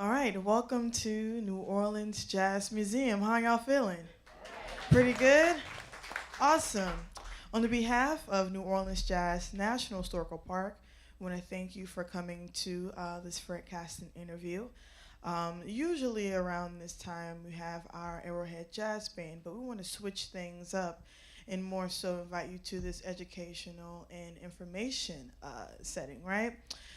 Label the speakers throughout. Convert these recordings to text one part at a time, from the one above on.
Speaker 1: All right, welcome to New Orleans Jazz Museum. How y'all feeling? Pretty good? Awesome. On the behalf of New Orleans Jazz National Historical Park, I want to thank you for coming to this Fred Kasten interview. Usually around this time we have our Arrowhead Jazz Band, but we want to switch things up and more so invite you to this educational and information setting, right?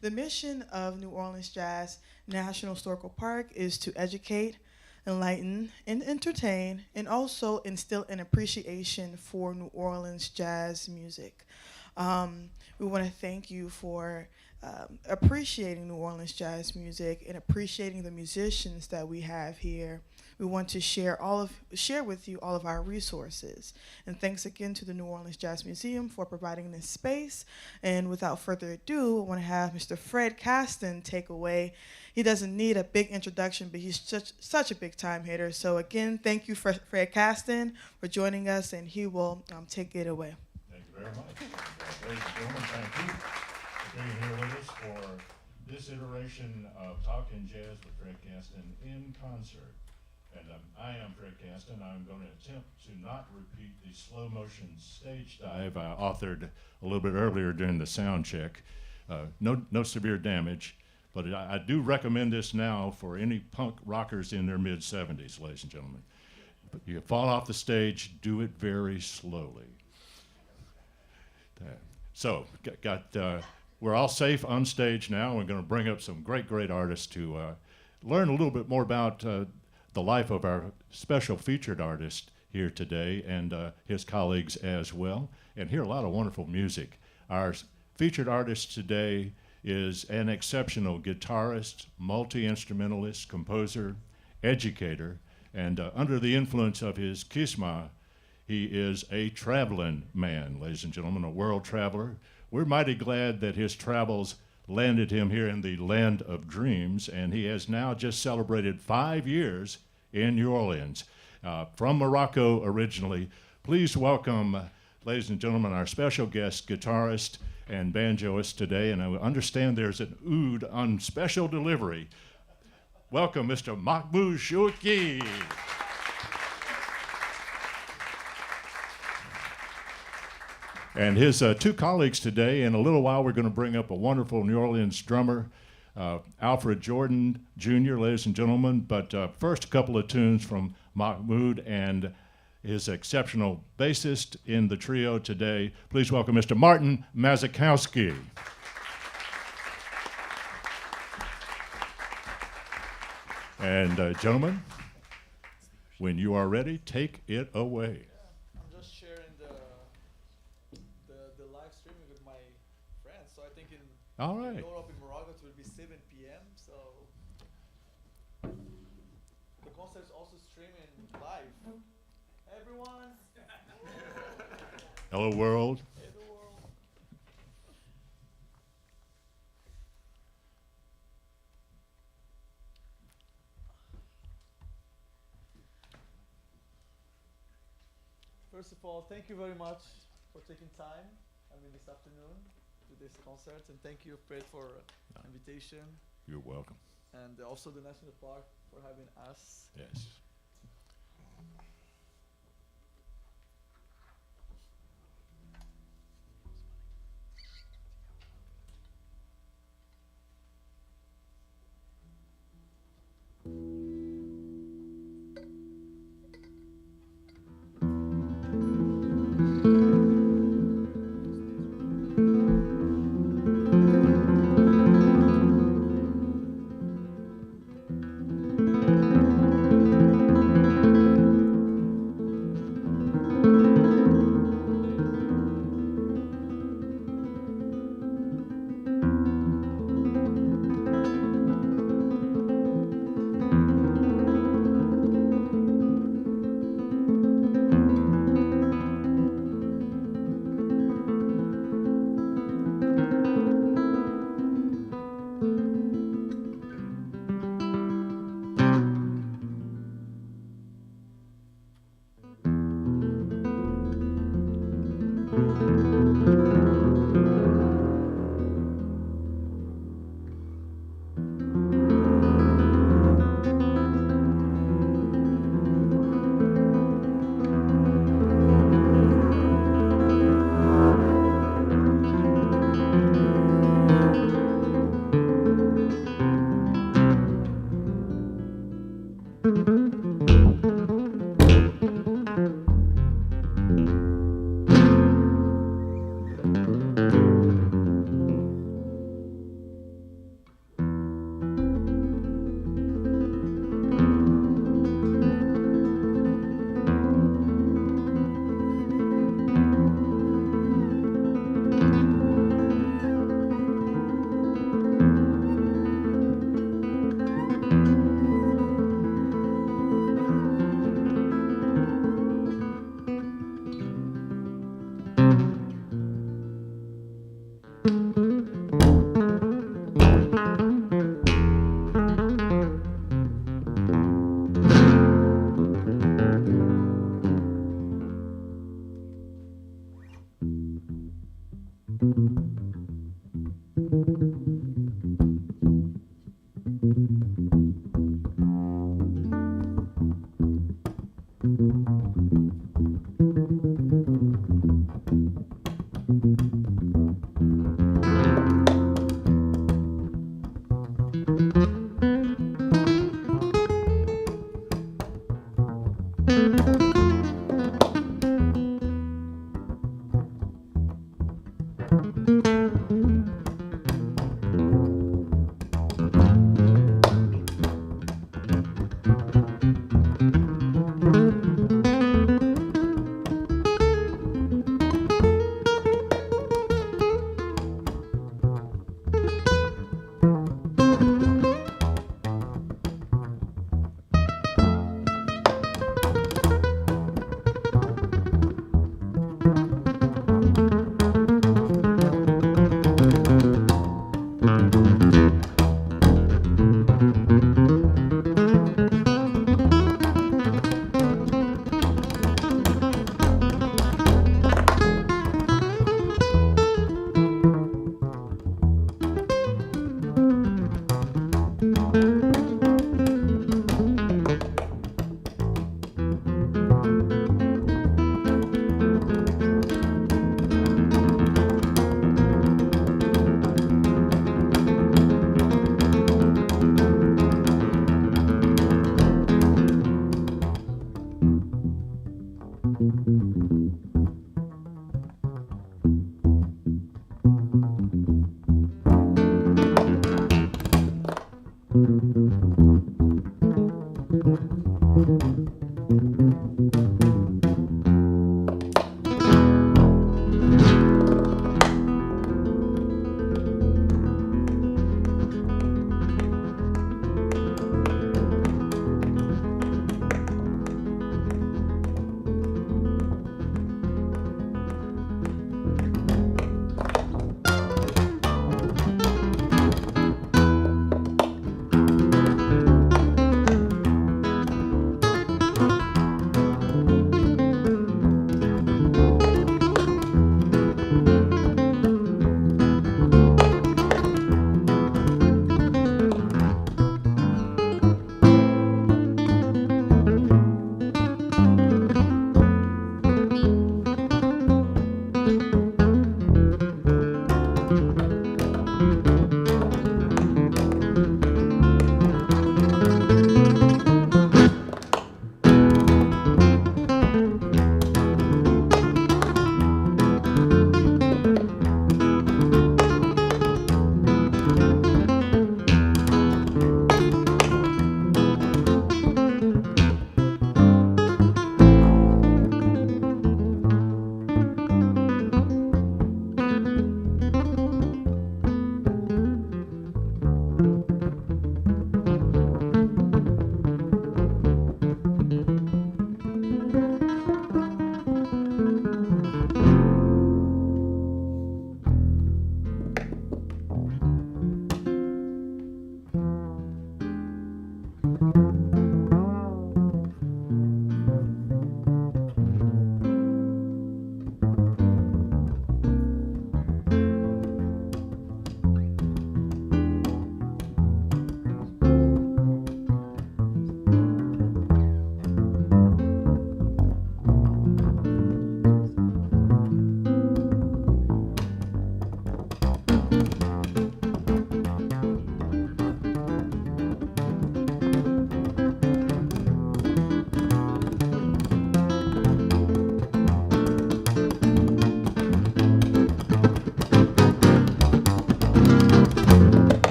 Speaker 1: The mission of New Orleans Jazz National Historical Park is to educate, enlighten, and entertain, and also instill an appreciation for New Orleans jazz music. We want to thank you for appreciating New Orleans jazz music and appreciating the musicians that we have here. We want to share with you all of our resources. And thanks again to the New Orleans Jazz Museum for providing this space. And without further ado, I want to have Mr. Fred Kasten take away. He doesn't need a big introduction, but he's such a big time hitter. So again, thank you for Fred Kasten for joining us, and he will take it away.
Speaker 2: Thank you very much. Ladies and gentlemen, thank you for being here with us for this iteration of Talkin Jazz with Fred Kasten in concert. And I am Fred Kasten. I'm going to attempt to not repeat the slow motion stage dive I authored a little bit earlier during the sound check. No severe damage, but I do recommend this now for any punk rockers in their mid-70s, ladies and gentlemen. But you fall off the stage, do it very slowly. So, we're all safe on stage now. We're going to bring up some great artists to learn a little bit more about the life of our special featured artist here today and his colleagues as well, and hear a lot of wonderful music. Our featured artist today is an exceptional guitarist, multi-instrumentalist, composer, educator, and under the influence of his kisma, he is a traveling man, ladies and gentlemen, a world traveler. We're mighty glad that his travels landed him here in the land of dreams, and he has now just celebrated 5 years in New Orleans. From Morocco originally, please welcome, ladies and gentlemen, our special guest, guitarist and banjoist today, and I understand there's an oud on special delivery. Welcome, Mr. Mahmoud Chouki. And his two colleagues today. In a little while, we're going to bring up a wonderful New Orleans drummer, Alfred Jordan Jr., ladies and gentlemen. But first, a couple of tunes from Mahmoud and his exceptional bassist in the trio today. Please welcome Mr. Martin Mazakowski. And gentlemen, when you are ready, take it away.
Speaker 3: I'm just sharing the live streaming with my friends. So I think in Europe, in Morocco, it will be 7 p.m. So the concert is also streaming live. Hey, everyone.
Speaker 2: Hello, world.
Speaker 3: Hey, the world. First of all, thank you very much for taking time, this afternoon to this concert, and thank you, Fred, for invitation,
Speaker 2: You're welcome.
Speaker 3: and also the National Park for having us.
Speaker 2: Yes.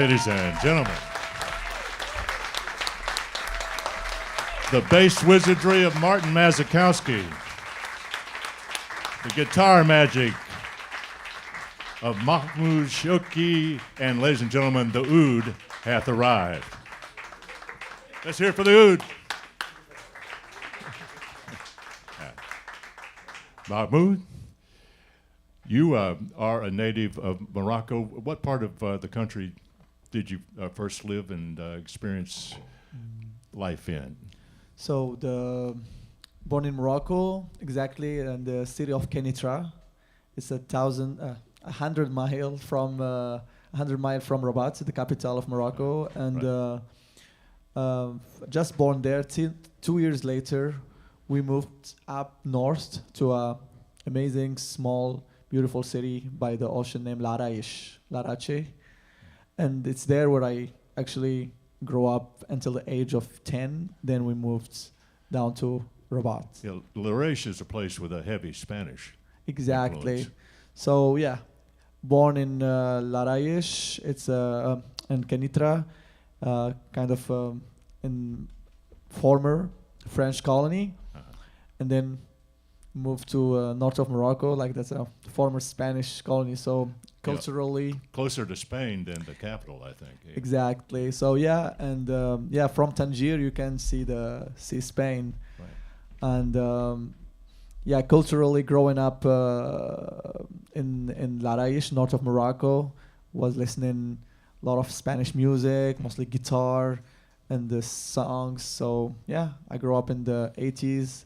Speaker 2: ladies and gentlemen. The bass wizardry of Martin Mazikowski. The guitar magic of Mahmoud Chouki. And ladies and gentlemen, the oud hath arrived. Let's hear it for the oud. Mahmoud, you are a native of Morocco. What part of the country did you first live and experience life in?
Speaker 3: So born in Morocco, exactly, in the city of Kenitra. It's 100 mile from Rabat, the capital of Morocco, and just born there. 2 years later, we moved up north to a amazing, small, beautiful city by the ocean named Larache, and it's there where I actually grew up until the age of 10. Then we moved down to Rabat.
Speaker 2: Yeah, Larache is a place with a heavy Spanish
Speaker 3: Exactly.
Speaker 2: influence.
Speaker 3: So yeah, born in Larache, it's in Kenitra, kind of in former French colony, and then moved to north of Morocco, like that's a former Spanish colony. So culturally,
Speaker 2: closer to Spain than the capital, I think.
Speaker 3: exactly. So yeah, and from Tangier you can see Spain,
Speaker 2: Right.
Speaker 3: and culturally growing up in Larache, north of Morocco, was listening a lot of Spanish music, mostly guitar and the songs. So yeah, I grew up in the 80s,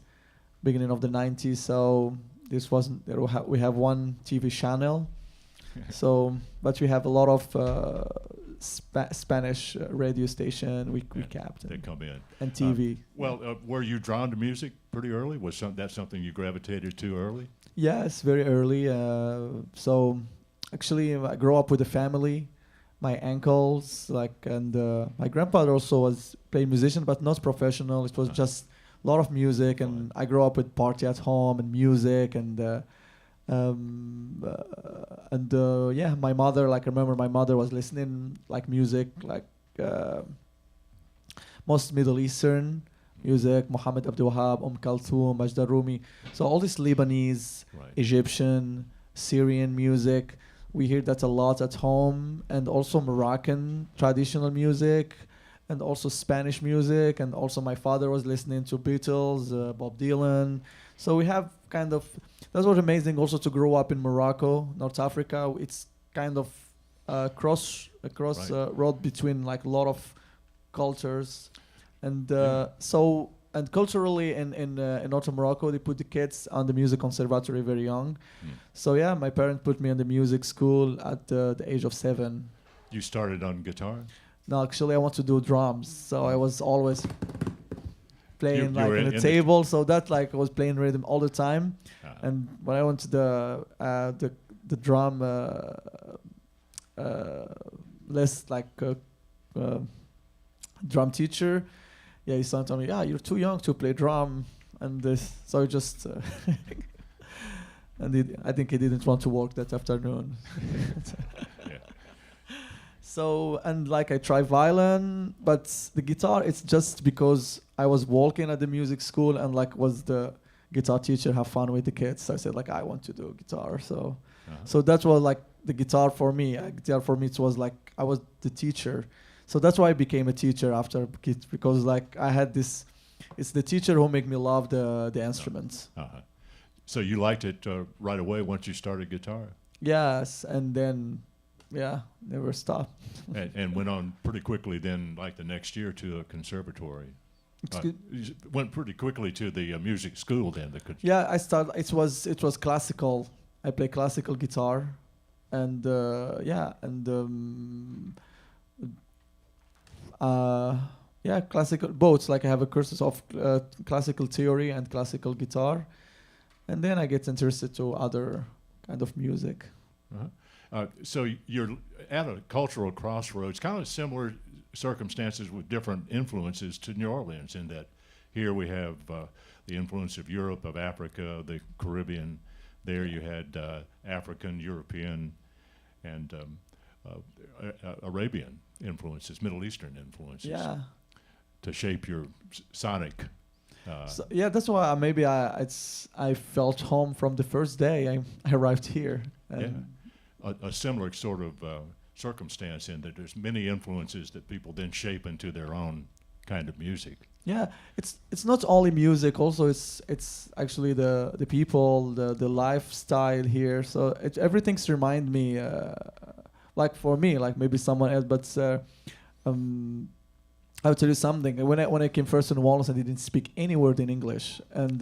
Speaker 3: beginning of the 90s. So this wasn't, we have one TV channel. So, but we have a lot of Spanish radio station we kept.
Speaker 2: They come in.
Speaker 3: And TV.
Speaker 2: Were you drawn to music pretty early? Was that something you gravitated to early?
Speaker 3: Yes, very early. So actually, I grew up with a family. My uncles, and my grandfather also was playing musician, but not professional. It was just a lot of music, and I grew up with party at home and music, and my mother, I remember my mother was listening music, most Middle Eastern music, Muhammad Abdul Wahab, Kulthum, Majda Rumi. So all this Lebanese, Egyptian, Syrian music. We hear that a lot at home, and also Moroccan traditional music, and also Spanish music, and also my father was listening to Beatles, Bob Dylan. So we have that's what's amazing also to grow up in Morocco, North Africa. It's kind of cross road between a lot of cultures, and and culturally in North Morocco, they put the kids on the music conservatory very young. So yeah, my parents put me in the music school at the age of 7.
Speaker 2: You started on guitar?
Speaker 3: No, actually I want to do drums. So I was always playing
Speaker 2: You were
Speaker 3: on the table. So that I was playing rhythm all the time. And when I went to the drum drum teacher, he started telling me, you're too young to play drum, and this. So I just I think he didn't want to work that afternoon. So, and I try violin, but the guitar, it's just because I was walking at the music school, and was the guitar teacher have fun with the kids. So I said I want to do guitar. So so that was the guitar for me. Guitar for me, it was I was the teacher. So that's why I became a teacher after kids, because I had this, it's the teacher who made me love the instruments.
Speaker 2: So you liked it right away once you started guitar?
Speaker 3: Yes, and then never stopped.
Speaker 2: and went on pretty quickly then, the next year, to a conservatory. Went pretty quickly to the music school then.
Speaker 3: I started. It was classical. I play classical guitar, and classical both. I have a courses of classical theory and classical guitar, and then I get interested to other kind of music.
Speaker 2: So you're at a cultural crossroads, kind of similar circumstances with different influences to New Orleans, in that here we have the influence of Europe, of Africa, the Caribbean. There you had African, European, and Arabian influences, Middle Eastern influences,
Speaker 3: Yeah.
Speaker 2: to shape your sonic.
Speaker 3: So, yeah, that's why maybe I felt home from the first day I arrived here. And
Speaker 2: A similar sort of circumstance in that there's many influences that people then shape into their own kind of music.
Speaker 3: yeah, it's not only music. Also, it's actually the people, the lifestyle here. So everything's remind me, like for me, like maybe someone else. But I'll tell you something. When I came first to New Orleans, I didn't speak any word in English, and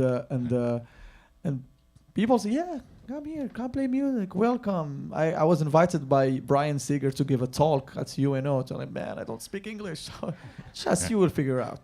Speaker 3: people say, "Yeah, come here, come play music, welcome." I was invited by Brian Seeger to give a talk at UNO. Telling, "Man, I don't speak English, just you will figure out."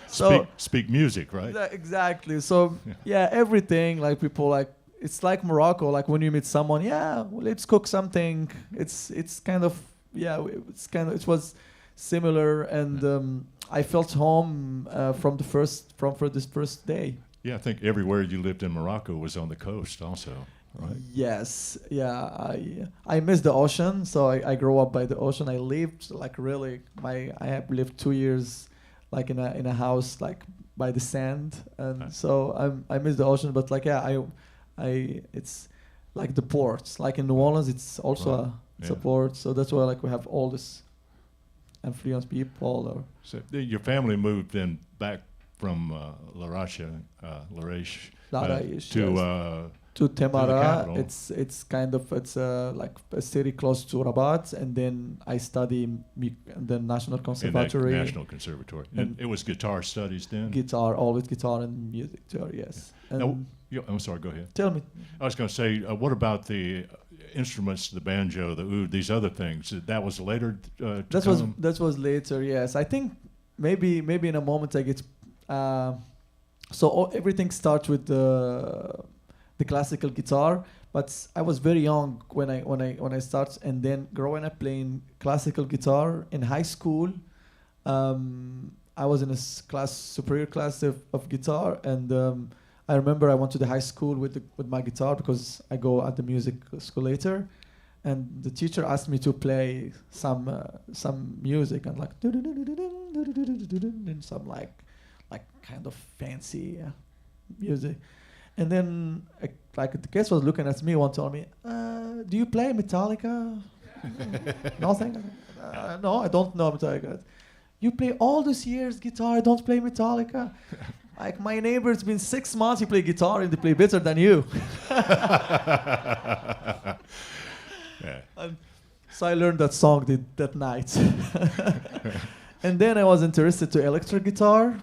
Speaker 3: So
Speaker 2: speak music, right?
Speaker 3: exactly. So yeah, everything like people like. It's like Morocco. Like when you meet someone, yeah, well, let's cook something. It's kind of it was similar, and I felt home from this first day.
Speaker 2: Yeah, I think everywhere you lived in Morocco was on the coast also, right?
Speaker 3: Yes, yeah. I miss the ocean, so I grew up by the ocean. I lived like really I have lived 2 years like in a house like by the sand, and so I miss the ocean. But like it's like the ports. Like in New Orleans, it's also a port, so that's why like we have all this influence people. Or
Speaker 2: so your family moved then back from Larache
Speaker 3: to Temara.
Speaker 2: capital.
Speaker 3: It's kind of like a city close to Rabat, and then I study in the National Conservatory.
Speaker 2: In that National Conservatory. And it was guitar studies then?
Speaker 3: Guitar, always guitar and music theory, yes. And
Speaker 2: I'm sorry, go ahead.
Speaker 3: Tell me.
Speaker 2: I was going to say, what about the instruments, the banjo, the oud, these other things? That was later
Speaker 3: That was later, yes. I think maybe in a moment I get... everything starts with the classical guitar, but I was very young when I started, and then growing up playing classical guitar in high school. I was in a superior class of guitar, and I remember I went to the high school with my guitar because I go at the music school later, and the teacher asked me to play some music and like and some like kind of fancy music. And then, like the kids was looking at me, one told me, "Do you play Metallica?" Nothing. No, I don't know Metallica. You play all these years guitar, don't play Metallica. Like my neighbor's been 6 months, he play guitar and they play better than you. So I learned that song that night. And then I was interested to electric guitar,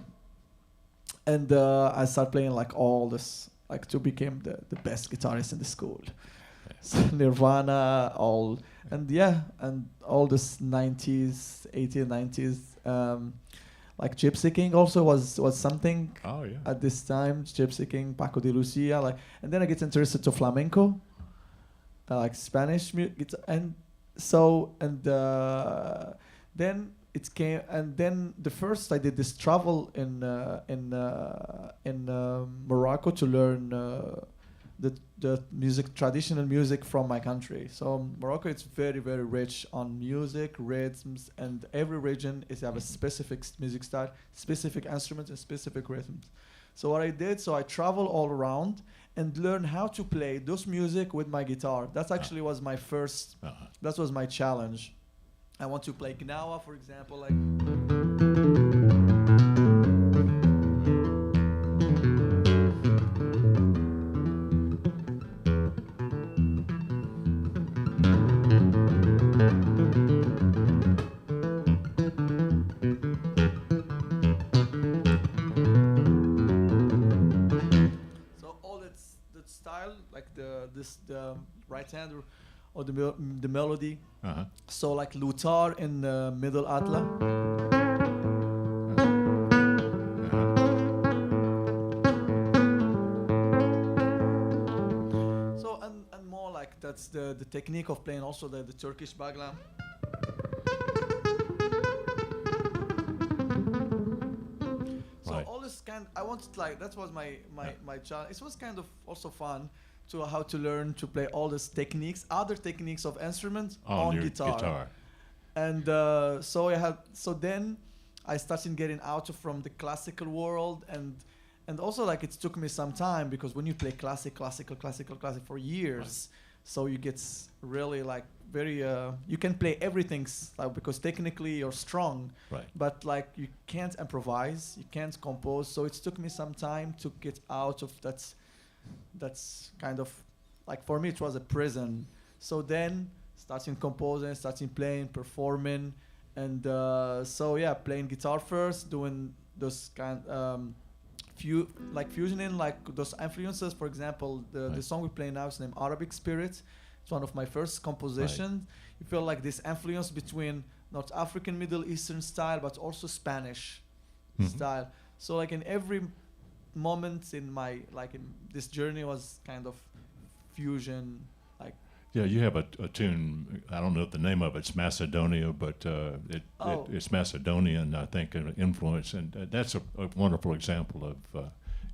Speaker 3: and I started playing like all this, like to become the best guitarist in the school. So Nirvana, and all this 90s, 80s, 90s. Like Gypsy King also was something at this time. Gypsy King, Paco de Lucia, and then I get interested to flamenco, like Spanish guitar, and then it came, and then the first I did this travel in Morocco to learn the traditional music from my country. So Morocco is very, very rich on music, rhythms, and every region have a specific music style, specific instruments, and specific rhythms. So what I did, I travel all around and learn how to play those music with my guitar. That actually was my first, that was my challenge. I want to play Gnawa, for example, like... the right hand or the melody. So like loutar in the middle atla. So and more like that's the technique of playing also the Turkish bagla. So all this I wanted that was my challenge. It was kind of also fun to how to learn to play all these techniques, other techniques of instruments
Speaker 2: on your
Speaker 3: guitar. And so then I started getting out from the classical world, and also like it took me some time, because when you play classical for years, so you get really like very you can play everything because technically you're strong, but like you can't improvise, you can't compose. So it took me some time to get out of that's kind of like, for me it was a prison. So then starting composing, starting playing, performing, and playing guitar first, doing those kind fusioning like those influences. For example, the song we play now is named Arabic Spirit. It's one of my first compositions. You feel like this influence between North African, Middle Eastern style, but also Spanish style. So like in every moment in my in this journey was kind of fusion. Like
Speaker 2: you have a tune. I don't know if the name of it's Macedonia, but it's Macedonian, I think, an influence, and that's a wonderful example of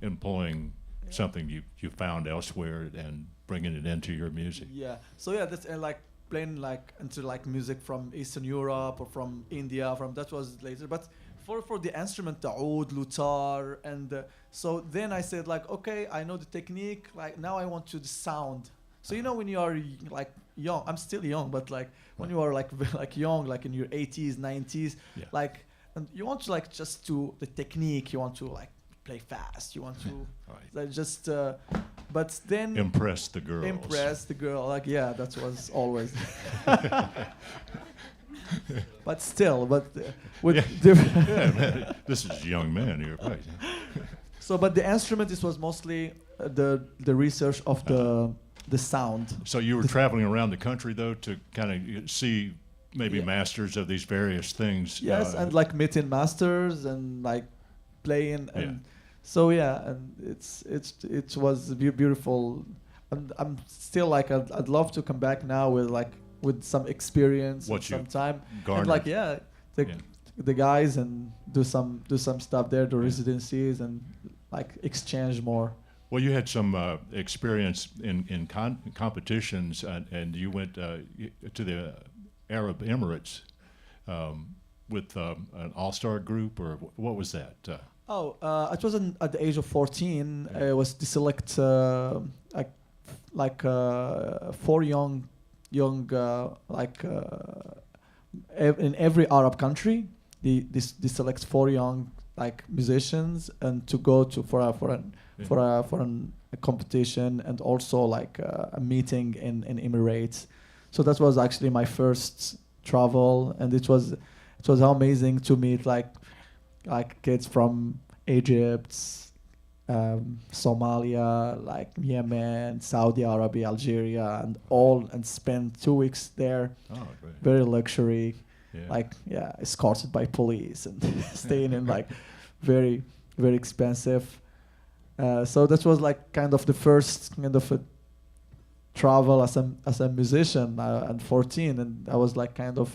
Speaker 2: employing something you found elsewhere and bringing it into your music.
Speaker 3: Yeah. So that's like playing like into like music from Eastern Europe or from India. That was later, but for the instrument, the oud, loutar, and so then I said like, okay, I know the technique. Like now I want to the sound. So when you are like young, I'm still young, but like when you are like young, like in your 80s, 90s, like, and you want to like just to the technique, you want to like play fast, you want to like just, but then
Speaker 2: impress the girl.
Speaker 3: Like that was always. But still, with
Speaker 2: man, this is a young man here, right?
Speaker 3: So, but the instrument, this was mostly the research of the sound.
Speaker 2: So you were traveling around the country though to kind of see maybe masters of these various things.
Speaker 3: Yes, and like meeting masters and like playing, and so and it was beautiful. And I'm still like I'd love to come back now with some experience, some time, and like the guys, and do some stuff there, the residencies, and like exchange more.
Speaker 2: Well, you had some experience in competitions, and you went to the Arab Emirates with an all-star group, or what was that?
Speaker 3: It was at the age of 14. I was to select four young in every Arab country. They select four young like musicians, and to go to for a competition, and also like a meeting in Emirates. So that was actually my first travel, and it was amazing to meet like kids from Egypt, Somalia, like Yemen, Saudi Arabia, Algeria, and spend 2 weeks there. Very luxury. Escorted by police and staying in like very, very expensive. So that was like kind of the first kind of a travel as a musician at 14, and I was like kind of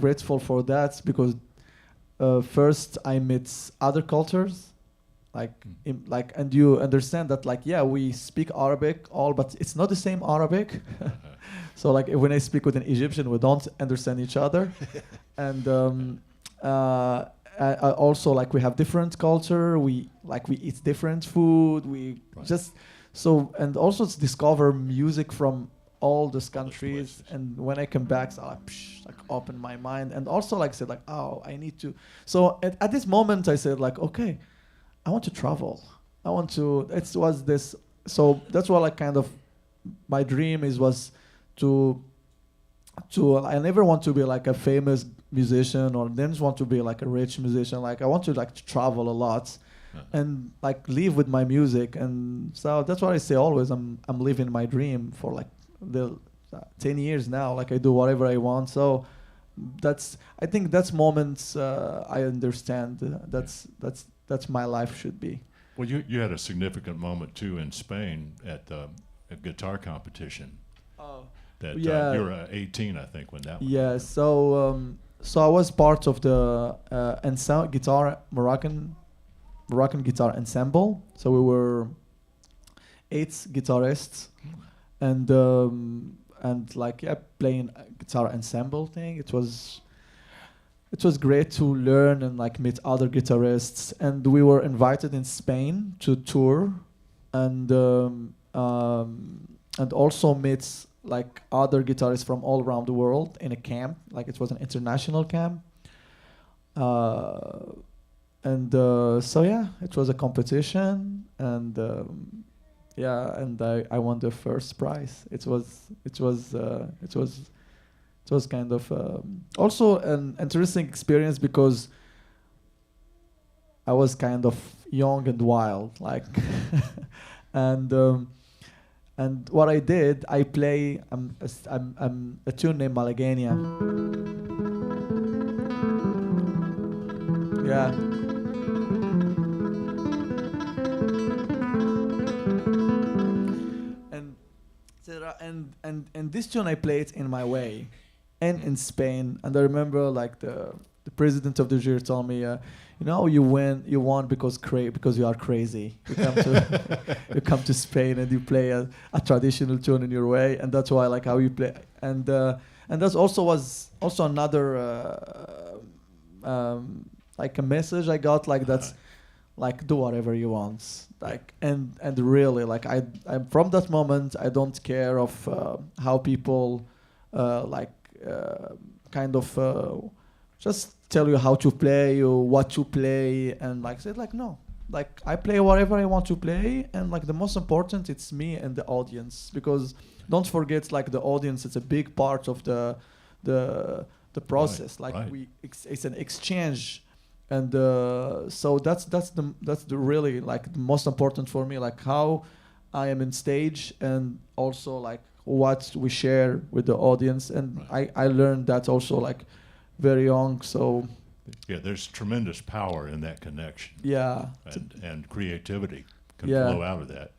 Speaker 3: grateful for that, because first I met other cultures, and you understand that we speak Arabic but it's not the same Arabic. So like when I speak with an Egyptian, we don't understand each other, and also like we have different culture, we eat different food, and also to discover music from all those countries. And when I come back, so I open my mind, and also like said like, oh, I need to. So at this moment I said like, okay, I want to travel. So that's what like kind of my dream was to I never want to be like a famous musician, or then just want to be like a rich musician. Like I want to like to travel a lot and like live with my music. And so that's what I say always. I'm living my dream for like the 10 years now. Like I do whatever I want. So I think that's moments I understand. That's my life should be.
Speaker 2: Well, you had a significant moment too in Spain at a guitar competition. You were 18, I think, when that one happened. So I was part of the Moroccan
Speaker 3: Moroccan guitar ensemble. So we were 8 guitarists, and like playing a guitar ensemble thing. It was great to learn and like meet other guitarists. And we were invited in Spain to tour, and also meet like other guitarists from all around the world in a camp. Like it was an international camp. So yeah, it was a competition, and I won the first prize. It was kind of also an interesting experience because I was kind of young and wild, like, and what I did, I play a tune named Malaguea. Yeah. And this tune I played in my way, and in Spain. And I remember like the president of the jury told me, you won because you are crazy. You come to Spain and you play a traditional tune in your way, and that's why I like how you play. And that also was also another like a message I got, like that's like do whatever you want, like and really like I from that moment I don't care of how people kind of just tell you how to play or what to play, and like said like no, like I play whatever I want to play, and like the most important it's me and the audience, because don't forget like the audience is a big part of the process. Right, like right. It's an exchange. And so that's the really like the most important for me, like how I am in stage, and also like what we share with the audience. And right. I learned that also like very young. So
Speaker 2: yeah, there's tremendous power in that connection.
Speaker 3: Yeah,
Speaker 2: and creativity can flow out of that.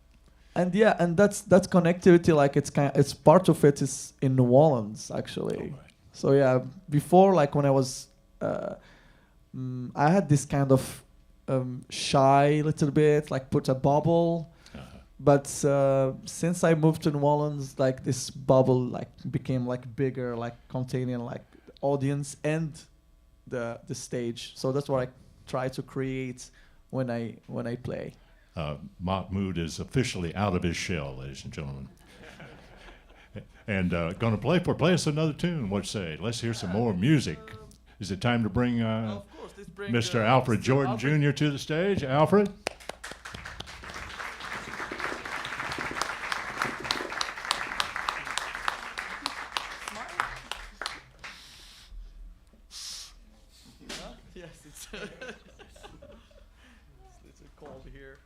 Speaker 3: And yeah, and that's connectivity. Like it's part of it is in New Orleans actually. Oh, right. So yeah, before like when I was. I had this kind of shy little bit, like put a bubble, but since I moved to New Orleans, like this bubble like became like bigger, like containing like audience and the stage. So that's what I try to create when I play.
Speaker 2: Mahmoud is officially out of his shell, ladies and gentlemen, and going to play us another tune. What say? Let's hear some more music. Is it time to bring Mr. Alfred Jordan Jr. to the stage? Alfred?
Speaker 3: Yes, it's a little cold here.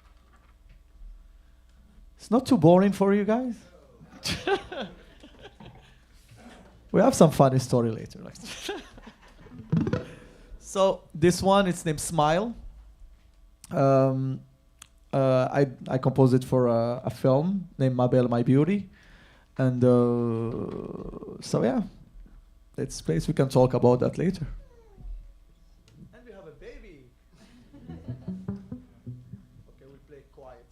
Speaker 3: It's not too boring for you guys? We have some funny story later. So this one, it's named Smile. I composed it for a film named My Belle, My Beauty. And so yeah, it's place we can talk about that later. And we have a baby. Okay, we'll play quiet.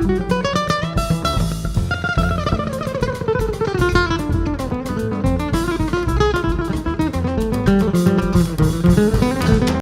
Speaker 1: you.